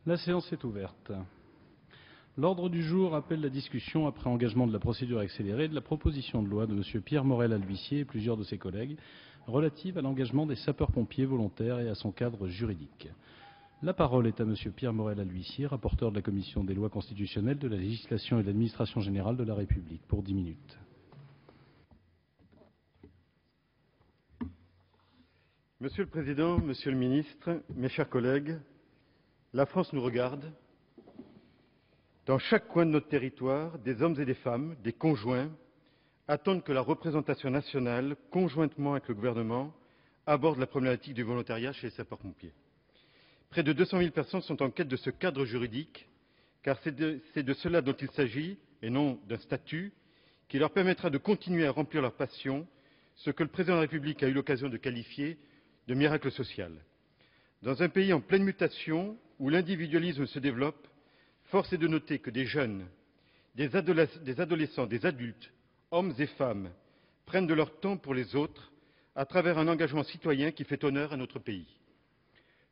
La séance est ouverte. L'ordre du jour appelle la discussion, après engagement de la procédure accélérée, de la proposition de loi de M. Pierre Morel-A-L'Huissier et plusieurs de ses collègues relative à l'engagement des sapeurs-pompiers volontaires et à son cadre juridique. La parole est à M. Pierre Morel-A-L'Huissier, rapporteur de la Commission des lois constitutionnelles, de la législation et de l'administration générale de la République, pour 10 minutes. Monsieur le Président, Monsieur le Ministre, mes chers collègues, la France nous regarde. Dans chaque coin de notre territoire, des hommes et des femmes, des conjoints, attendent que la représentation nationale, conjointement avec le gouvernement, aborde la problématique du volontariat chez les sapeurs-pompiers. Près de 200 000 personnes sont en quête de ce cadre juridique, car c'est de cela dont il s'agit, et non d'un statut, qui leur permettra de continuer à remplir leur passion, ce que le Président de la République a eu l'occasion de qualifier de miracle social. Dans un pays en pleine mutation, où l'individualisme se développe, force est de noter que des jeunes, des adolescents, des adultes, hommes et femmes, prennent de leur temps pour les autres à travers un engagement citoyen qui fait honneur à notre pays.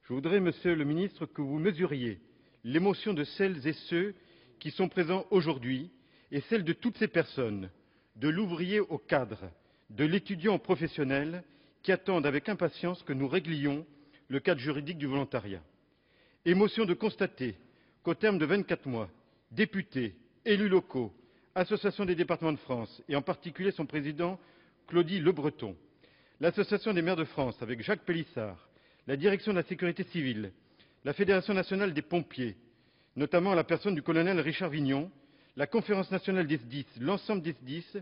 Je voudrais, Monsieur le Ministre, que vous mesuriez l'émotion de celles et ceux qui sont présents aujourd'hui et celle de toutes ces personnes, de l'ouvrier au cadre, de l'étudiant au professionnel, qui attendent avec impatience que nous réglions le cadre juridique du volontariat. Émotion de constater qu'au terme de 24 mois, députés, élus locaux, Association des départements de France et en particulier son président Claudie Lebreton, l'Association des maires de France avec Jacques Pélissard, la Direction de la sécurité civile, la Fédération nationale des pompiers, notamment à la personne du colonel Richard Vignon, la Conférence nationale des SDIS, l'ensemble des SDIS,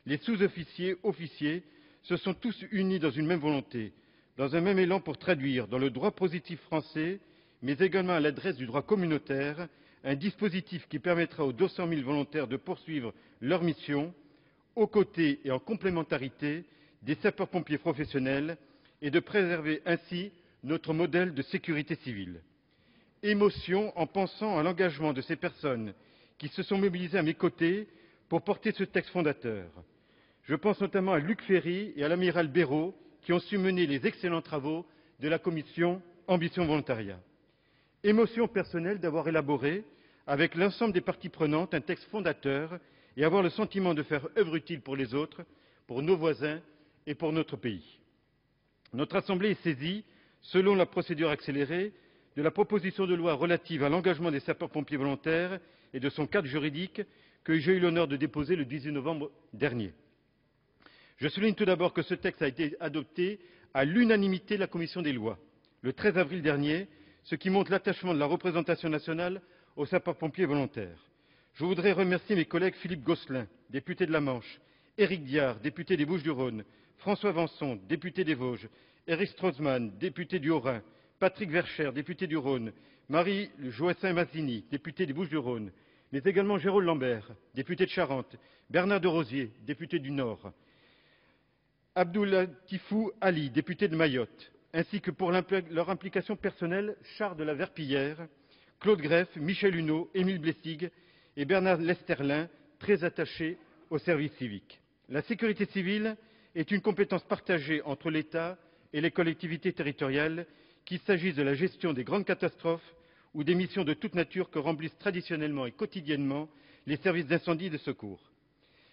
les sous-officiers, officiers, se sont tous unis dans une même volonté, dans un même élan pour traduire dans le droit positif français, mais également à l'adresse du droit communautaire, un dispositif qui permettra aux 200 000 volontaires de poursuivre leur mission, aux côtés et en complémentarité des sapeurs-pompiers professionnels, et de préserver ainsi notre modèle de sécurité civile. Émotion en pensant à l'engagement de ces personnes qui se sont mobilisées à mes côtés pour porter ce texte fondateur. Je pense notamment à Luc Ferry et à l'amiral Béraud, qui ont su mener les excellents travaux de la commission Ambition Volontariat. Émotion personnelle d'avoir élaboré, avec l'ensemble des parties prenantes, un texte fondateur et avoir le sentiment de faire œuvre utile pour les autres, pour nos voisins et pour notre pays. Notre Assemblée est saisie, selon la procédure accélérée, de la proposition de loi relative à l'engagement des sapeurs-pompiers volontaires et de son cadre juridique que j'ai eu l'honneur de déposer le 18 novembre dernier. Je souligne tout d'abord que ce texte a été adopté à l'unanimité de la Commission des lois, le 13 avril dernier, ce qui montre l'attachement de la représentation nationale aux sapeurs-pompiers volontaires. Je voudrais remercier mes collègues Philippe Gosselin, député de la Manche, Éric Diard, député des Bouches-du-Rhône, François Vanson, député des Vosges, Éric Stroessmann, député du Haut-Rhin, Patrick Verchères, député du Rhône, Marie Joassin-Mazzini, député des Bouches-du-Rhône, mais également Jérôme Lambert, député de Charente, Bernard de Rosier, député du Nord, Abdoulatifou Ali, député de Mayotte, ainsi que pour leur implication personnelle, Charles de la Verpillière, Claude Greff, Michel Huneau, Émile Blessig et Bernard Lesterlin, très attachés au service civique. La sécurité civile est une compétence partagée entre l'État et les collectivités territoriales, qu'il s'agisse de la gestion des grandes catastrophes ou des missions de toute nature que remplissent traditionnellement et quotidiennement les services d'incendie et de secours.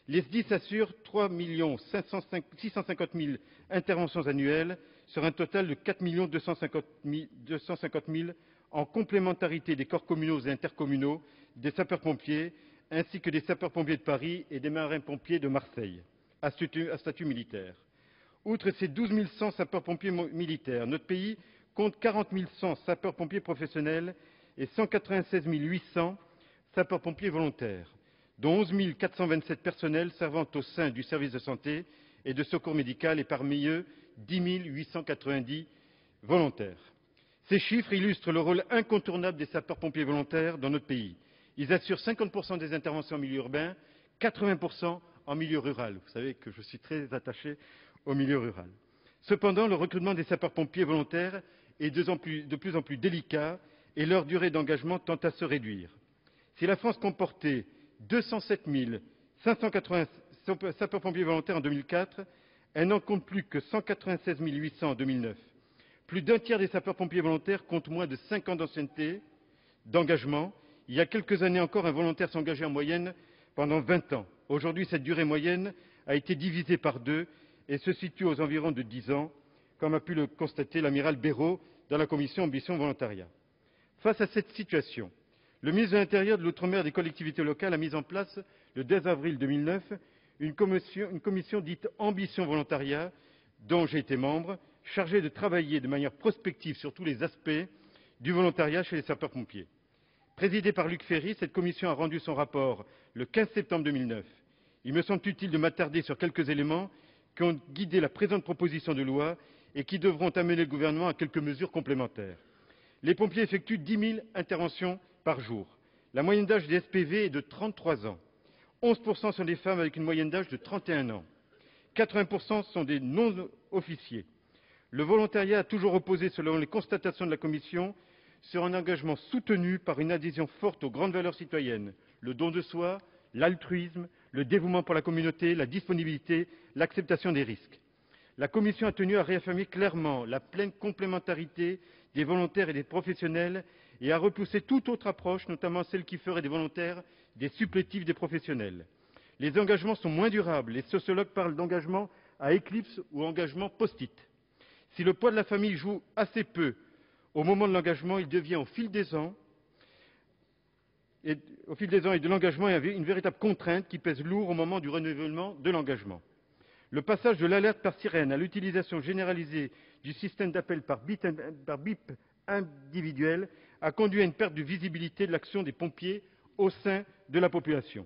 Les SDIS assurent 3 650 000 interventions annuelles sur un total de 4 250 000 en complémentarité des corps communaux et intercommunaux, des sapeurs-pompiers, ainsi que des sapeurs-pompiers de Paris et des marins-pompiers de Marseille, à statut militaire. Outre ces 12 100 sapeurs-pompiers militaires, notre pays compte 40 100 sapeurs-pompiers professionnels et 196 800 sapeurs-pompiers volontaires, dont 11 427 personnels servant au sein du service de santé et de secours médical et parmi eux 10 890 volontaires. Ces chiffres illustrent le rôle incontournable des sapeurs-pompiers volontaires dans notre pays. Ils assurent 50% des interventions en milieu urbain, 80% en milieu rural. Vous savez que je suis très attaché au milieu rural. Cependant, le recrutement des sapeurs-pompiers volontaires est de plus en plus délicat et leur durée d'engagement tend à se réduire. Si la France comportait 207 580 sapeurs-pompiers volontaires en 2004, elle n'en compte plus que 196 800 en 2009. Plus d'un tiers des sapeurs-pompiers volontaires comptent moins de 5 ans d'ancienneté, d'engagement. Il y a quelques années encore, un volontaire s'engageait en moyenne pendant 20 ans. Aujourd'hui, cette durée moyenne a été divisée par 2 et se situe aux environs de 10 ans, comme a pu le constater l'amiral Béraud dans la commission Ambition Volontariat. Face à cette situation, le ministre de l'Intérieur, de l'Outre-mer et des collectivités locales a mis en place, le 2 avril 2009, une commission dite Ambition Volontariat, dont j'ai été membre, chargée de travailler de manière prospective sur tous les aspects du volontariat chez les sapeurs-pompiers. Présidée par Luc Ferry, cette commission a rendu son rapport le 15 septembre 2009. Il me semble utile de m'attarder sur quelques éléments qui ont guidé la présente proposition de loi et qui devront amener le gouvernement à quelques mesures complémentaires. Les pompiers effectuent 10 000 interventions par jour. La moyenne d'âge des SPV est de 33 ans. 11% sont des femmes avec une moyenne d'âge de 31 ans. 80% sont des non-officiers. Le volontariat a toujours reposé, selon les constatations de la Commission, sur un engagement soutenu par une adhésion forte aux grandes valeurs citoyennes, le don de soi, l'altruisme, le dévouement pour la communauté, la disponibilité, l'acceptation des risques. La Commission a tenu à réaffirmer clairement la pleine complémentarité des volontaires et des professionnels et à repousser toute autre approche, notamment celle qui ferait des volontaires des supplétifs des professionnels. Les engagements sont moins durables. Les sociologues parlent d'engagement à éclipse ou engagement post-it. Si le poids de la famille joue assez peu au moment de l'engagement, il devient au fil des ans et de l'engagement une véritable contrainte qui pèse lourd au moment du renouvellement de l'engagement. Le passage de l'alerte par sirène à l'utilisation généralisée du système d'appel par bip individuel a conduit à une perte de visibilité de l'action des pompiers au sein de la population.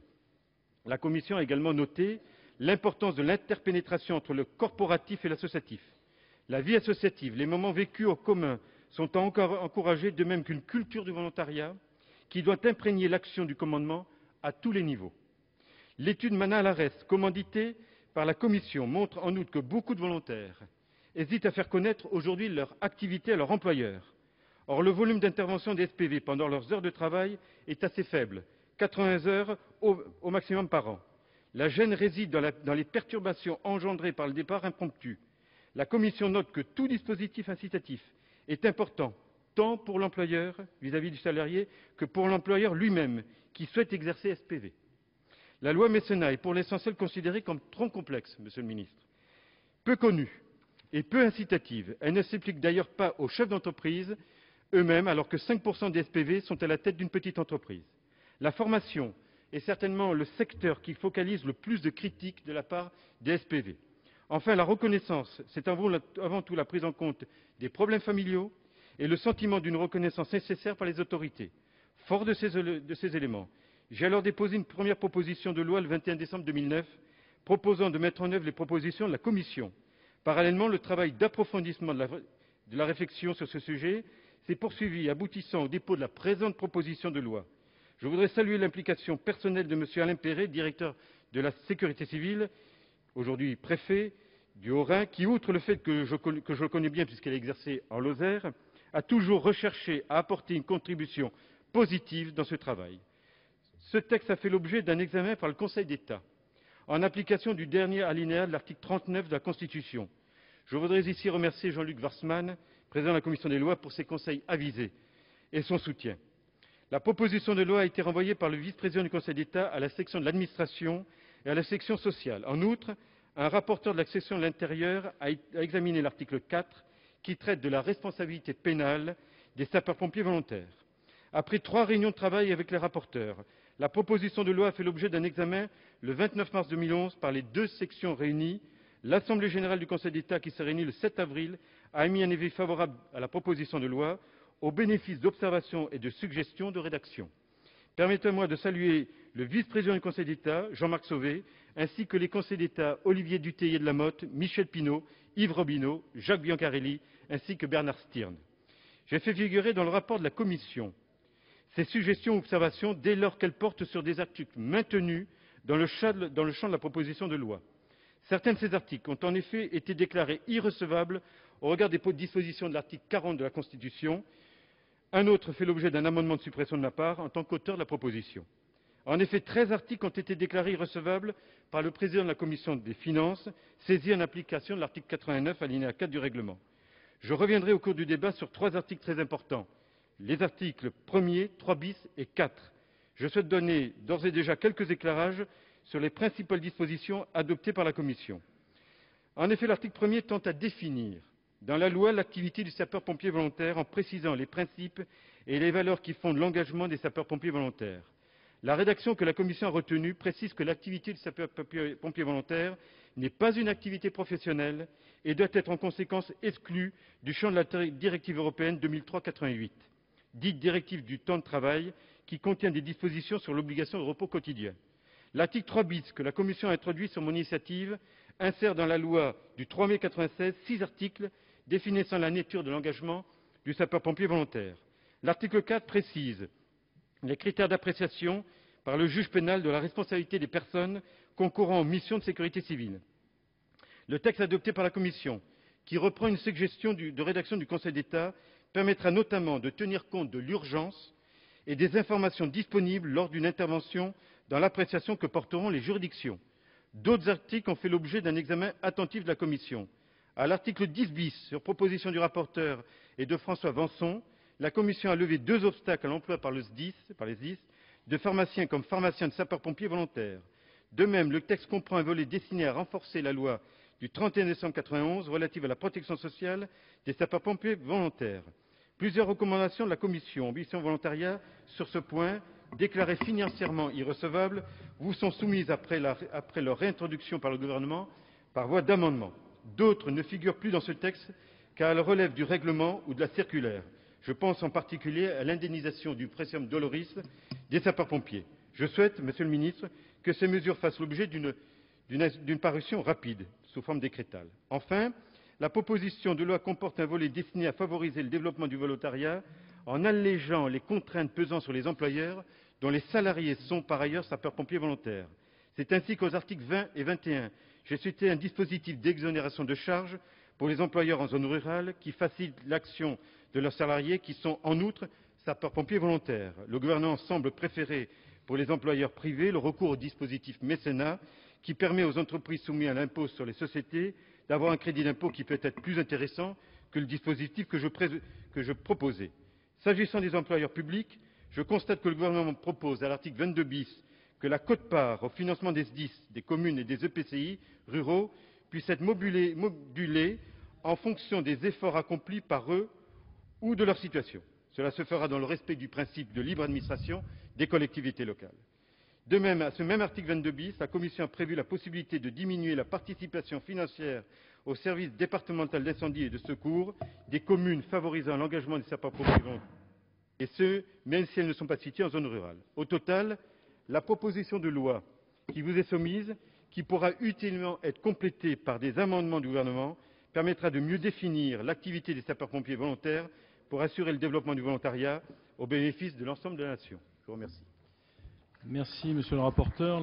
La Commission a également noté l'importance de l'interpénétration entre le corporatif et l'associatif. La vie associative, les moments vécus en commun sont encore encouragés, de même qu'une culture du volontariat qui doit imprégner l'action du commandement à tous les niveaux. L'étude Mana-Lares, commanditée par la Commission, montre en outre que beaucoup de volontaires hésitent à faire connaître aujourd'hui leur activité à leur employeur. Or, le volume d'intervention des SPV pendant leurs heures de travail est assez faible, 80 heures au maximum par an. La gêne réside dans les perturbations engendrées par le départ impromptu. La Commission note que tout dispositif incitatif est important, tant pour l'employeur vis-à-vis du salarié que pour l'employeur lui-même qui souhaite exercer SPV. La loi mécénat est pour l'essentiel considérée comme trop complexe, Monsieur le Ministre. Peu connue et peu incitative, elle ne s'applique d'ailleurs pas aux chefs d'entreprise eux-mêmes, alors que 5% des SPV sont à la tête d'une petite entreprise. La formation est certainement le secteur qui focalise le plus de critiques de la part des SPV. Enfin, la reconnaissance, c'est avant tout la prise en compte des problèmes familiaux et le sentiment d'une reconnaissance nécessaire par les autorités. Fort de ces éléments, j'ai alors déposé une première proposition de loi le 21 décembre 2009, proposant de mettre en œuvre les propositions de la Commission. Parallèlement, le travail d'approfondissement de la réflexion sur ce sujet s'est poursuivi, aboutissant au dépôt de la présente proposition de loi. Je voudrais saluer l'implication personnelle de M. Alain Perret, directeur de la sécurité civile, aujourd'hui préfet du Haut-Rhin, qui, outre le fait que je le connais bien puisqu'il a exercé en Lozère, a toujours recherché à apporter une contribution positive dans ce travail. Ce texte a fait l'objet d'un examen par le Conseil d'État, en application du dernier alinéa de l'article 39 de la Constitution. Je voudrais ici remercier Jean-Luc Warsmann, président de la Commission des lois, pour ses conseils avisés et son soutien. La proposition de loi a été renvoyée par le vice-président du Conseil d'État à la section de l'administration et à la section sociale. En outre, un rapporteur de la section de l'intérieur a examiné l'article 4 qui traite de la responsabilité pénale des sapeurs-pompiers volontaires. Après 3 réunions de travail avec les rapporteurs, la proposition de loi a fait l'objet d'un examen le 29 mars 2011 par les 2 sections réunies. L'Assemblée générale du Conseil d'État, qui s'est réunie le 7 avril, a émis un avis favorable à la proposition de loi au bénéfice d'observations et de suggestions de rédaction. Permettez-moi de saluer le vice-président du Conseil d'État, Jean-Marc Sauvé, ainsi que les conseillers d'État Olivier Dutheillet de la Motte, Michel Pineau, Yves Robineau, Jacques Biancarelli, ainsi que Bernard Stirn. J'ai fait figurer dans le rapport de la Commission ces suggestions ou observations dès lors qu'elles portent sur des articles maintenus dans le champ de la proposition de loi. Certains de ces articles ont en effet été déclarés irrecevables au regard des dispositions de l'article 40 de la Constitution. Un autre fait l'objet d'un amendement de suppression de ma part en tant qu'auteur de la proposition. En effet, 13 articles ont été déclarés irrecevables par le président de la Commission des finances, saisi en application de l'article 89, alinéa 4 du règlement. Je reviendrai au cours du débat sur 3 articles très importants. les articles 1er, 3 bis et 4. Je souhaite donner d'ores et déjà quelques éclairages sur les principales dispositions adoptées par la Commission. En effet, l'article 1er tend à définir dans la loi l'activité du sapeur-pompier volontaire en précisant les principes et les valeurs qui fondent l'engagement des sapeurs-pompiers volontaires. La rédaction que la Commission a retenue précise que l'activité du sapeur-pompier volontaire n'est pas une activité professionnelle et doit être en conséquence exclue du champ de la directive européenne 2003/88, dite directive du temps de travail, qui contient des dispositions sur l'obligation de repos quotidien. L'article 3 bis, que la Commission a introduit sur mon initiative, insère dans la loi du 3 mai 1996 6 articles définissant la nature de l'engagement du sapeur-pompier volontaire. L'article 4 précise les critères d'appréciation par le juge pénal de la responsabilité des personnes concourant aux missions de sécurité civile. Le texte adopté par la Commission, qui reprend une suggestion de rédaction du Conseil d'État, permettra notamment de tenir compte de l'urgence et des informations disponibles lors d'une intervention dans l'appréciation que porteront les juridictions. D'autres articles ont fait l'objet d'un examen attentif de la Commission. À l'article 10 bis, sur proposition du rapporteur et de François Vanson, la Commission a levé 2 obstacles à l'emploi par les SDIS de pharmaciens comme pharmaciens de sapeurs-pompiers volontaires. De même, le texte comprend un volet destiné à renforcer la loi du 31 décembre 1991 relative à la protection sociale des sapeurs-pompiers volontaires. Plusieurs recommandations de la Commission Ambition Volontariat sur ce point, déclarées financièrement irrecevables, vous sont soumises après leur réintroduction par le gouvernement par voie d'amendement. D'autres ne figurent plus dans ce texte car elles relèvent du règlement ou de la circulaire. Je pense en particulier à l'indemnisation du précium doloris des sapeurs-pompiers. Je souhaite, Monsieur le Ministre, que ces mesures fassent l'objet d'une parution rapide, sous forme décrétale. Enfin, la proposition de loi comporte un volet destiné à favoriser le développement du volontariat en allégeant les contraintes pesant sur les employeurs dont les salariés sont par ailleurs sapeurs-pompiers volontaires. C'est ainsi qu'aux articles 20 et 21, j'ai cité un dispositif d'exonération de charges pour les employeurs en zone rurale qui facilite l'action de leurs salariés qui sont en outre sapeurs-pompiers volontaires. Le gouvernement semble préférer pour les employeurs privés le recours au dispositif mécénat qui permet aux entreprises soumises à l'impôt sur les sociétés d'avoir un crédit d'impôt qui peut être plus intéressant que le dispositif que je proposais. S'agissant des employeurs publics, je constate que le gouvernement propose à l'article 22 bis que la quote-part au financement des SDIS, des communes et des EPCI ruraux puisse être modulée en fonction des efforts accomplis par eux ou de leur situation. Cela se fera dans le respect du principe de libre administration des collectivités locales. De même, à ce même article 22 bis, la Commission a prévu la possibilité de diminuer la participation financière au service départemental d'incendie et de secours des communes favorisant l'engagement des sapeurs-pompiers volontaires, et ce, même si elles ne sont pas situées en zone rurale. Au total, la proposition de loi qui vous est soumise, qui pourra utilement être complétée par des amendements du gouvernement, permettra de mieux définir l'activité des sapeurs-pompiers volontaires pour assurer le développement du volontariat au bénéfice de l'ensemble de la nation. Je vous remercie. Merci, Monsieur le rapporteur.